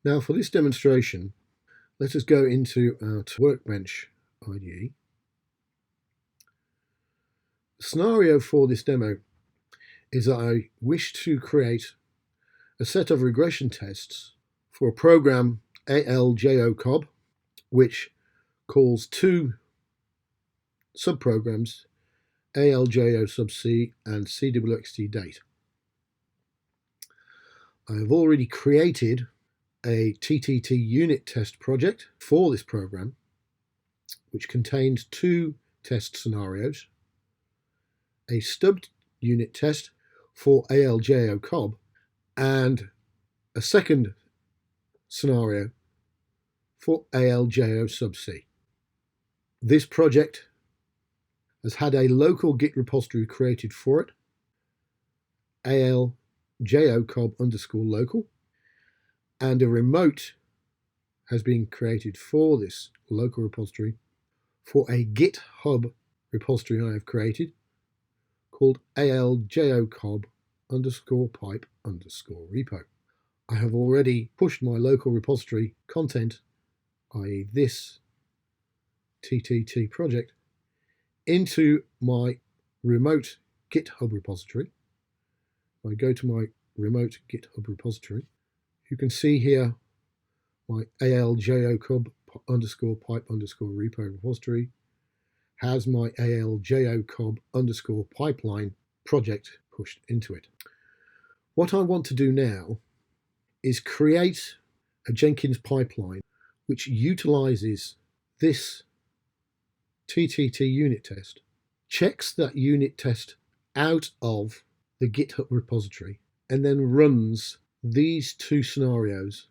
Now for this demonstration, let us go into our Workbench IDE. The scenario for this demo is that I wish to create a set of regression tests for a program ALJOCOB, which calls two subprograms, ALJO sub C and CWXT-date. I have already created a TTT unit test project for this program, which contains two test scenarios, a stub unit test for ALJOCOB, and a second scenario for ALJO sub C. This project has had a local Git repository created for it, ALJOCOB_local, and a remote has been created for this local repository for a GitHub repository I have created called ALJOCOB_pipe_repo. I have already pushed my local repository content, i.e. this TTT project, into my remote GitHub repository. If I go to my remote GitHub repository, you can see here my ALJOCOB_pipe_repo repository has my ALJOCOB_pipeline project pushed into it. What I want to do now is create a Jenkins pipeline which utilizes this TTT unit test, checks that unit test out of the GitHub repository, and then runs these two scenarios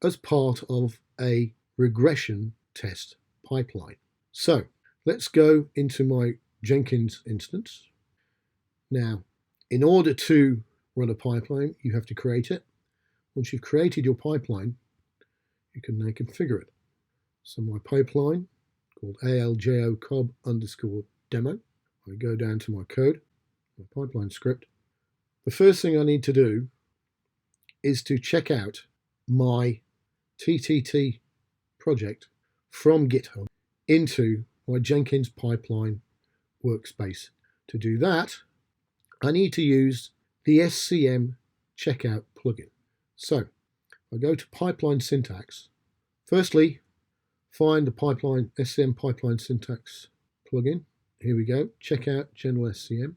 as part of a regression test pipeline. So let's go into my Jenkins instance. Now, in order to run a pipeline, you have to create it. Once you've created your pipeline, you can now configure it. So my pipeline, called ALJOCOB_demo, I go down to my code, my pipeline script. The first thing I need to do is to check out my TTT project from GitHub into my Jenkins pipeline workspace. To do that, I need to use the SCM checkout plugin. So I go to pipeline syntax. Firstly, find the pipeline SCM pipeline syntax plugin. Here we go, checkout general SCM.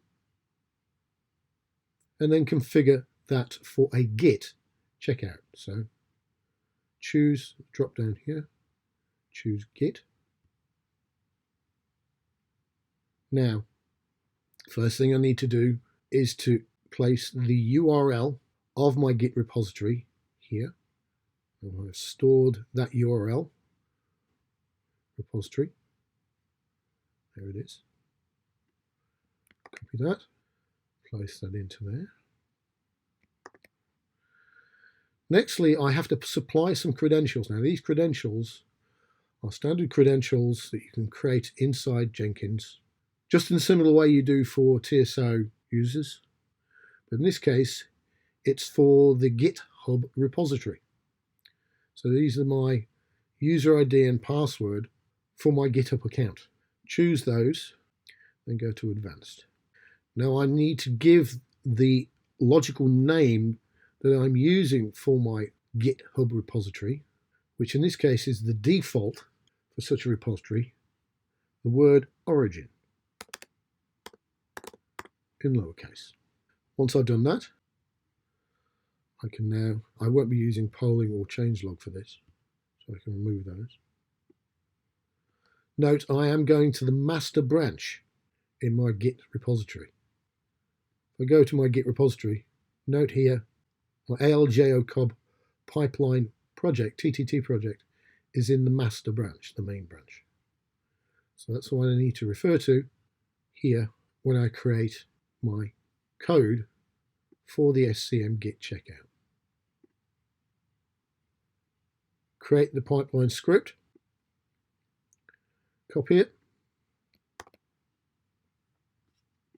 And then configure that for a Git checkout. So choose, drop down here, choose Git. Now, first thing I need to do is to place the URL of my Git repository here. I've stored that URL repository. There it is. Copy that, place that into there. Nextly, I have to supply some credentials. Now, these credentials are standard credentials that you can create inside Jenkins, just in a similar way you do for TSO users. But in this case, it's for the GitHub repository. So these are my user ID and password for my GitHub account. Choose those, then go to Advanced. Now I need to give the logical name that I'm using for my GitHub repository, which in this case is the default for such a repository, the word origin in lowercase. Once I've done that, I won't be using polling or changelog for this, so I can remove those. Note, I am going to the master branch in my Git repository. If I go to my Git repository, note here, my ALJOCOB pipeline project, TTT project, is in the master branch, the main branch. So that's what I need to refer to here when I create my code for the SCM Git checkout. Create the pipeline script, copy it,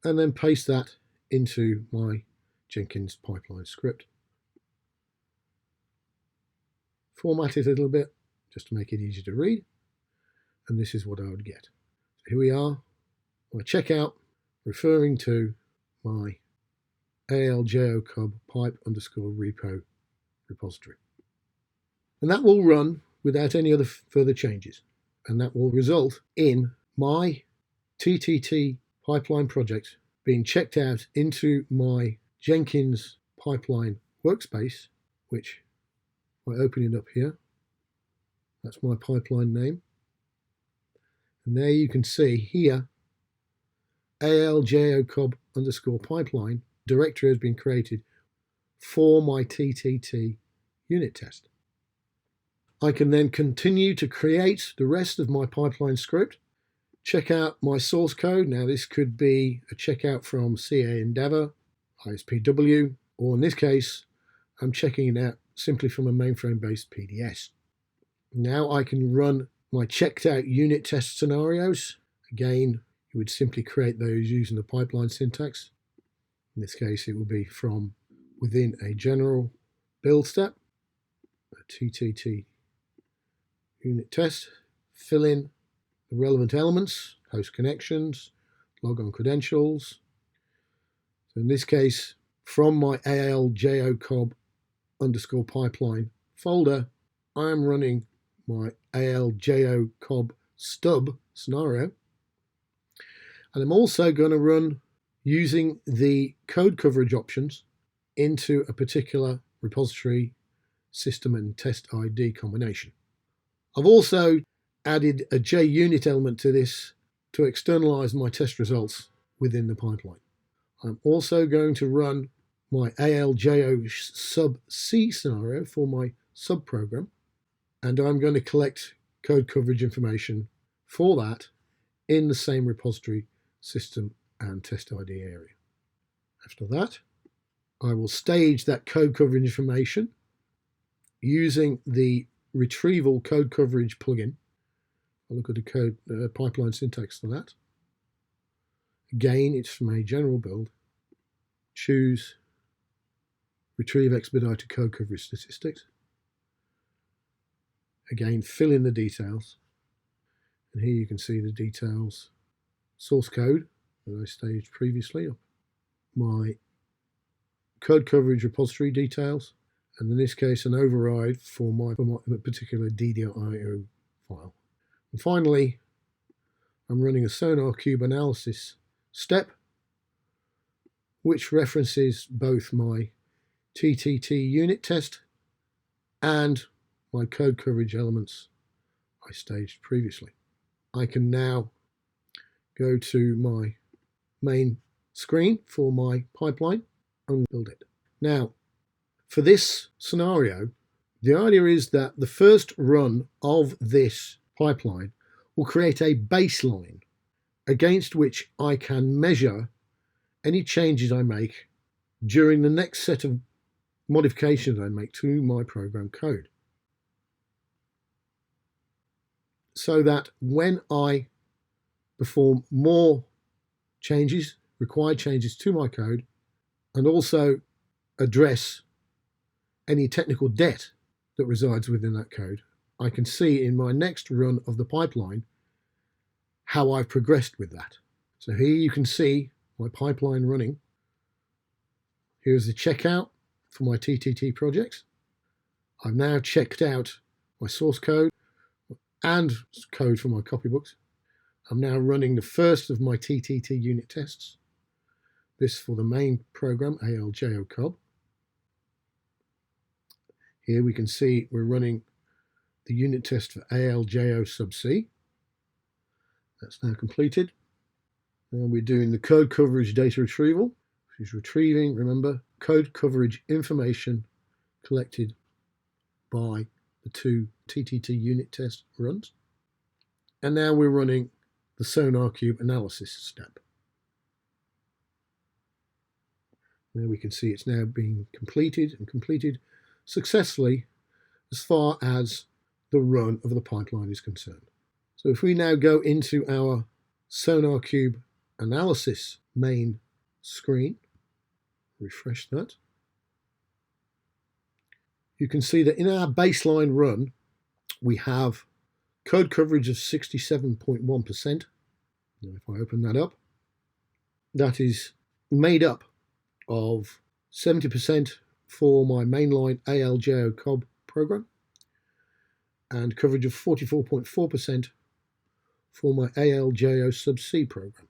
and then paste that into my Jenkins pipeline script. format it a little bit just to make it easier to read. And this is what I would get. So here we are, my checkout referring to my ALJOCOB pipe_repo repository. And that will run without any other further changes. And that will result in my TTT pipeline project being checked out into my Jenkins pipeline workspace, which by opening it up here, that's my pipeline name. And there you can see here, ALJOCOB_pipeline directory has been created for my TTT unit test. I can then continue to create the rest of my pipeline script, check out my source code. Now this could be a checkout from CA Endeavor, ISPW, or in this case, I'm checking it out simply from a mainframe-based PDS. Now I can run my checked out unit test scenarios. Again, you would simply create those using the pipeline syntax. In this case, it will be from within a general build step, a TTT unit test, fill in the relevant elements, host connections, logon credentials. So in this case, from my ALJOCOB_pipeline folder, I am running my ALJOCOB stub scenario. And I'm also going to run using the code coverage options into a particular repository system and test ID combination. I've also added a JUnit element to this to externalize my test results within the pipeline. I'm also going to run my ALJO sub C scenario for my subprogram, and I'm going to collect code coverage information for that in the same repository system and test ID area. After that, I will stage that code coverage information using the retrieval code coverage plugin. I'll look at the code pipeline syntax for that. Again, it's from a general build. Choose retrieve expedited code coverage statistics. Again, fill in the details. And here you can see the details. Source code that I staged previously. My code coverage repository details. And in this case, an override for my particular DDIO file. And finally, I'm running a SonarQube analysis step, which references both my TTT unit test and my code coverage elements I staged previously. I can now go to my main screen for my pipeline and build it. Now, for this scenario, the idea is that the first run of this pipeline will create a baseline against which I can measure any changes I make during the next set of modifications I make to my program code. So that when I perform more changes, required changes to my code, and also address any technical debt that resides within that code, I can see in my next run of the pipeline how I've progressed with that. So here you can see my pipeline running. Here's the checkout for my TTT projects. I've now checked out my source code and code for my copybooks. I'm now running the first of my TTT unit tests. This for the main program, ALJOCOB. Here we can see we're running the unit test for ALJO sub C. That's now completed. And we're doing the code coverage data retrieval, which is retrieving, remember, code coverage information collected by the two TTT unit test runs. And now we're running the SonarQube analysis step. There we can see it's now being completed and completed successfully as far as the run of the pipeline is concerned. So if we now go into our SonarQube analysis main screen, refresh that. you can see that in our baseline run, we have code coverage of 67.1%. Now, if I open that up, that is made up of 70% for my mainline ALJO COB program and coverage of 44.4% for my ALJO sub-C program.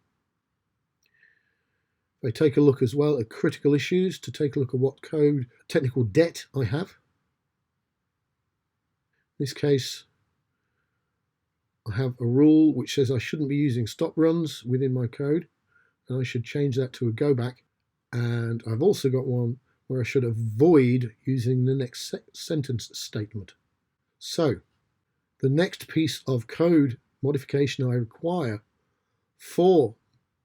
If I take a look as well at critical issues to take a look at what code technical debt I have. In this case, I have a rule which says I shouldn't be using stop runs within my code, and I should change that to a go back. And I've also got one where I should avoid using the next sentence statement. So the next piece of code modification I require for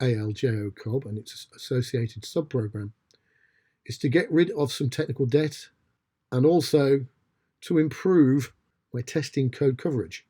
ALJO COB and its associated subprogram is to get rid of some technical debt and also to improve my testing code coverage.